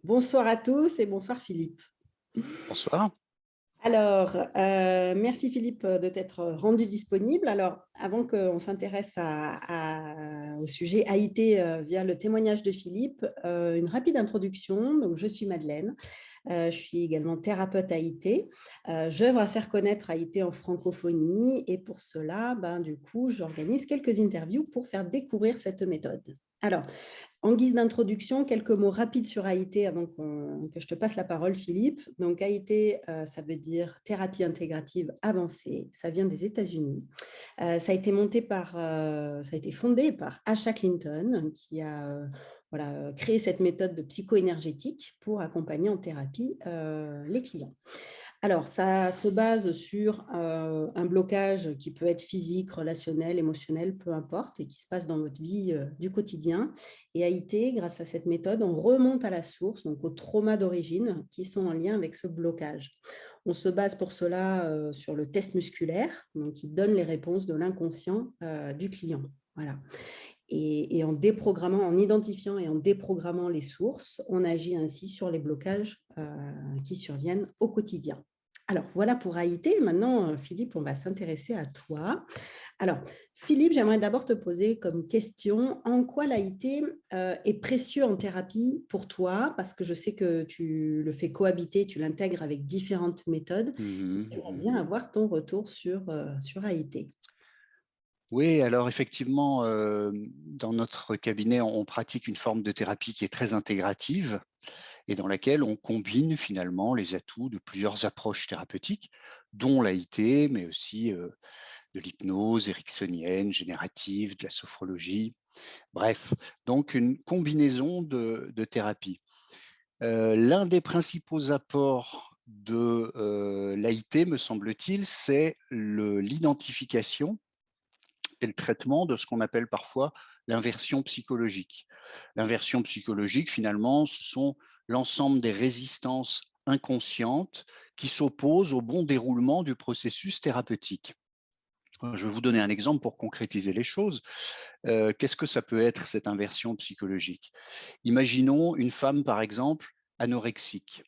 Bonsoir à tous et bonsoir Philippe. Bonsoir. Alors, merci Philippe de t'être rendu disponible. Alors, avant qu'on s'intéresse au sujet AIT via le témoignage de Philippe, une rapide introduction. Donc, je suis Madeleine, je suis également thérapeute AIT. J'œuvre à faire connaître AIT en francophonie et pour cela, du coup, j'organise quelques interviews pour faire découvrir cette méthode. Alors, en guise d'introduction, quelques mots rapides sur AIT avant que je te passe la parole, Philippe. Donc, AIT, ça veut dire thérapie intégrative avancée. Ça vient des États-Unis. Ça a été ça a été fondé par Asha Clinton, qui a créé cette méthode de psycho-énergétique pour accompagner en thérapie les clients. Alors, ça se base sur un blocage qui peut être physique, relationnel, émotionnel, peu importe, et qui se passe dans notre vie du quotidien. Et AIT, grâce à cette méthode, on remonte à la source, donc aux traumas d'origine qui sont en lien avec ce blocage. On se base pour cela sur le test musculaire, donc qui donne les réponses de l'inconscient du client. Voilà. Et en déprogrammant, en identifiant et en déprogrammant les sources, on agit ainsi sur les blocages qui surviennent au quotidien. Alors, voilà pour AIT. Maintenant, Philippe, on va s'intéresser à toi. Alors, Philippe, j'aimerais d'abord te poser comme question, en quoi l'AIT est précieux en thérapie pour toi? Parce que je sais que tu le fais cohabiter, tu l'intègres avec différentes méthodes. J'aimerais Mhm. bien avoir ton retour sur AIT. Oui, alors effectivement, dans notre cabinet, on pratique une forme de thérapie qui est très intégrative et dans laquelle on combine finalement les atouts de plusieurs approches thérapeutiques, dont l'AIT, mais aussi de l'hypnose ericksonienne, générative, de la sophrologie. Bref, donc une combinaison de thérapies. L'un des principaux apports de l'AIT, me semble-t-il, c'est l'identification et le traitement de ce qu'on appelle parfois l'inversion psychologique. L'inversion psychologique, finalement, ce sont l'ensemble des résistances inconscientes qui s'opposent au bon déroulement du processus thérapeutique. Je vais vous donner un exemple pour concrétiser les choses. Qu'est-ce que ça peut être, cette inversion psychologique? Imaginons une femme, par exemple, anorexique.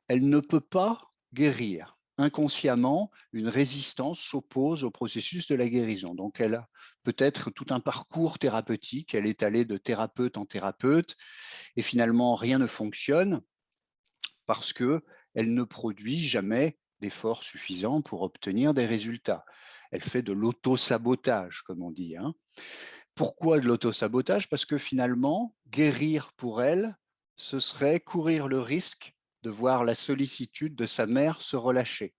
Elle ne peut pas guérir. Inconsciemment, une résistance s'oppose au processus de la guérison. Donc, elle a peut-être tout un parcours thérapeutique. Elle est allée de thérapeute en thérapeute et finalement, rien ne fonctionne parce qu'elle ne produit jamais d'efforts suffisants pour obtenir des résultats. Elle fait de l'auto-sabotage, comme on dit, hein. Pourquoi de l'auto-sabotage? Parce que finalement, guérir pour elle, ce serait courir le risque de voir la sollicitude de sa mère se relâcher.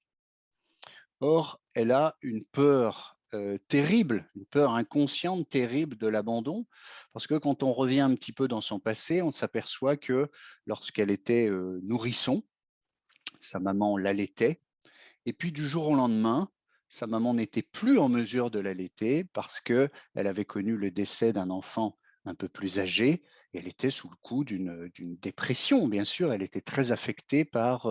Or, elle a une peur terrible, une peur inconsciente terrible de l'abandon, parce que quand on revient un petit peu dans son passé, on s'aperçoit que lorsqu'elle était nourrisson, sa maman l'allaitait, et puis du jour au lendemain, sa maman n'était plus en mesure de l'allaiter parce qu'elle avait connu le décès d'un enfant un peu plus âgé. Et elle était sous le coup d'une dépression, bien sûr. Elle était très affectée par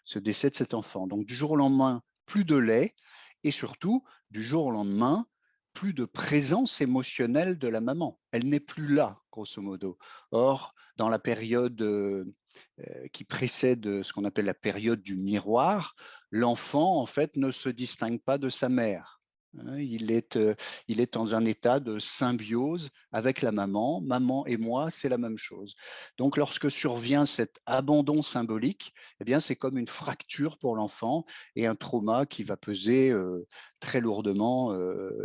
ce décès de cet enfant. Donc du jour au lendemain, plus de lait et surtout, du jour au lendemain, plus de présence émotionnelle de la maman. Elle n'est plus là, grosso modo. Or, dans la période qui précède ce qu'on appelle la période du miroir, l'enfant, en fait, ne se distingue pas de sa mère. Hein. Il est dans un état de symbiose avec la maman. Maman et moi, c'est la même chose. Donc, lorsque survient cet abandon symbolique, eh bien, c'est comme une fracture pour l'enfant et un trauma qui va peser très lourdement,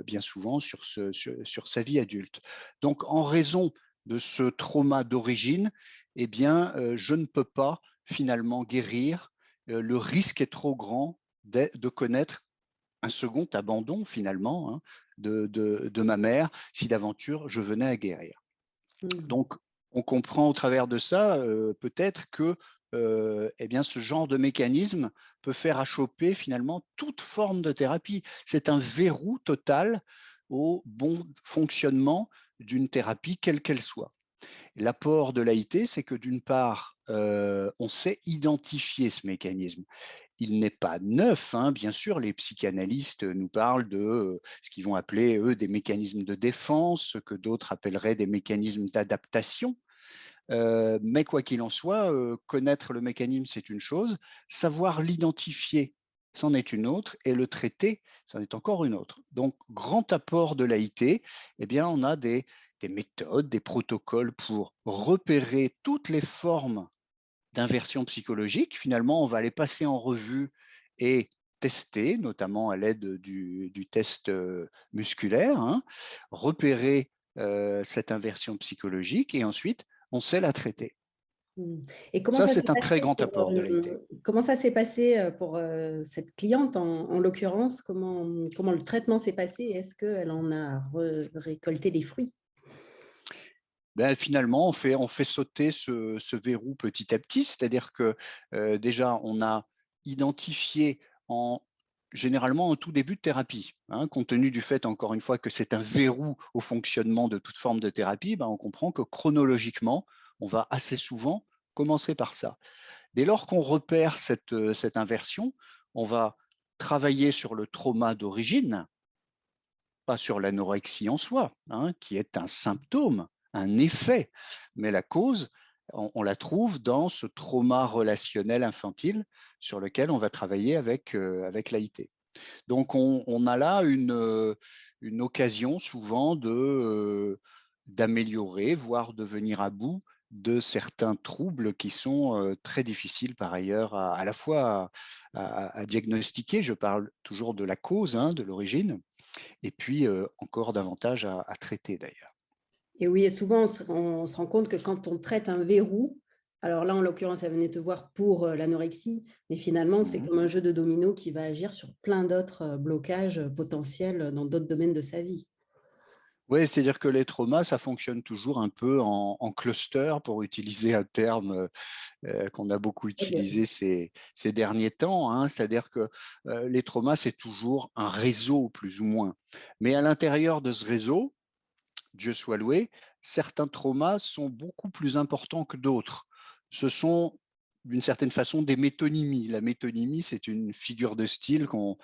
bien souvent, sur sa vie adulte. Donc, en raison de ce trauma d'origine, eh bien, je ne peux pas finalement guérir. Le risque est trop grand de connaître un second abandon finalement, hein, de ma mère si d'aventure je venais à guérir. Mhm. Donc, on comprend au travers de ça peut-être que eh bien, ce genre de mécanisme peut faire achoper finalement toute forme de thérapie. C'est un verrou total au bon fonctionnement d'une thérapie, quelle qu'elle soit. L'apport de l'AIT, c'est que d'une part, on sait identifier ce mécanisme. Il n'est pas neuf, hein, bien sûr, les psychanalystes nous parlent de ce qu'ils vont appeler, eux, des mécanismes de défense, ce que d'autres appelleraient des mécanismes d'adaptation. Mais quoi qu'il en soit, connaître le mécanisme, c'est une chose, savoir l'identifier, c'en est une autre, et le traiter, c'en est encore une autre. Donc, grand apport de l'AIT, eh bien, on a des méthodes, des protocoles pour repérer toutes les formes d'inversion psychologique. Finalement, on va les passer en revue et tester, notamment à l'aide du test musculaire, hein, repérer cette inversion psychologique et ensuite, on sait la traiter. Mmh. Et Ça, c'est un très grand apport de l'AIT. comment ça s'est passé, pour, cette cliente en l'occurrence? Comment le traitement s'est passé? Est-ce qu'elle en a récolté les fruits? Ben, finalement, on fait sauter ce verrou petit à petit, c'est-à-dire que déjà, on a identifié généralement en tout début de thérapie, hein, compte tenu du fait, encore une fois, que c'est un verrou au fonctionnement de toute forme de thérapie, ben, on comprend que chronologiquement, on va assez souvent commencer par ça. Dès lors qu'on repère cette inversion, on va travailler sur le trauma d'origine, pas sur l'anorexie en soi, hein, qui est un symptôme, un effet, mais la cause, on la trouve dans ce trauma relationnel infantile sur lequel on va travailler avec l'AIT. Donc on a là une occasion souvent d'améliorer, voire de venir à bout de certains troubles qui sont très difficiles par ailleurs à la fois à diagnostiquer. Je parle toujours de la cause, hein, de l'origine, et puis encore davantage à traiter d'ailleurs. Et oui, et souvent on se rend compte que quand on traite un verrou, alors là, en l'occurrence, elle venait te voir pour, l'anorexie, mais finalement, c'est Mmh. comme un jeu de dominos qui va agir sur plein d'autres, blocages, potentiels, dans d'autres domaines de sa vie. Ouais, c'est-à-dire que les traumas, ça fonctionne toujours un peu en cluster, pour utiliser un terme qu'on a beaucoup OK. utilisé ces derniers temps, hein. C'est-à-dire que les traumas, c'est toujours un réseau plus ou moins. Mais à l'intérieur de ce réseau, Dieu soit loué, certains traumas sont beaucoup plus importants que d'autres. Ce sont d'une certaine façon des métonymies. La métonymie, c'est une figure de style qu'on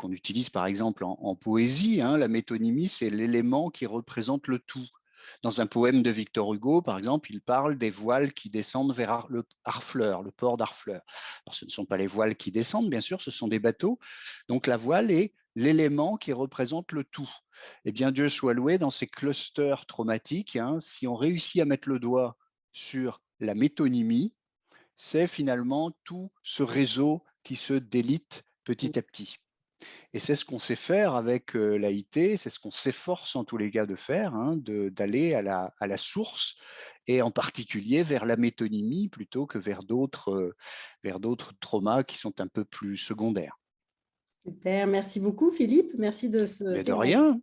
utilise par exemple en poésie, hein. La métonymie, c'est l'élément qui représente le tout. Dans un poème de Victor Hugo, par exemple, il parle des voiles qui descendent vers Harfleur, le port d'Harfleur. Alors, ce ne sont pas les voiles qui descendent, bien sûr, ce sont des bateaux. Donc la voile est l'élément qui représente le tout. Eh bien, Dieu soit loué, dans ces clusters traumatiques, hein, si on réussit à mettre le doigt sur la métonymie, c'est finalement tout ce réseau qui se délite petit à petit. Et c'est ce qu'on sait faire avec l'AIT, c'est ce qu'on s'efforce en tous les cas de faire, hein, d'aller à la source, et en particulier vers la métonymie plutôt que vers d'autres traumas qui sont un peu plus secondaires. Super, merci beaucoup Philippe, merci de ce Mais de témoignage. rien, Donc,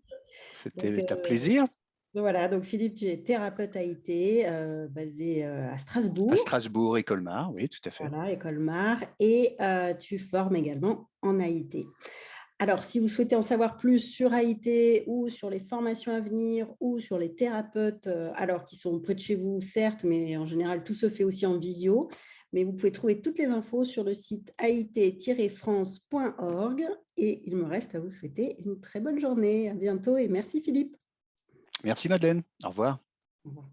c'était un plaisir. voilà, donc Philippe, tu es thérapeute AIT, basé, à À Strasbourg, Strasbourg et Colmar, oui, tout à fait. voilà, et Colmar, et tu formes également en AIT. Alors, si vous souhaitez en savoir plus sur AIT ou sur les formations à venir ou sur les thérapeutes, alors qui sont près de chez vous, certes, mais en général, tout se fait aussi en visio. Mais vous pouvez trouver toutes les infos sur le site ait-france.org. Et il me reste à vous souhaiter une très bonne journée. À bientôt et merci Philippe. Merci Madeleine, au revoir. Au revoir.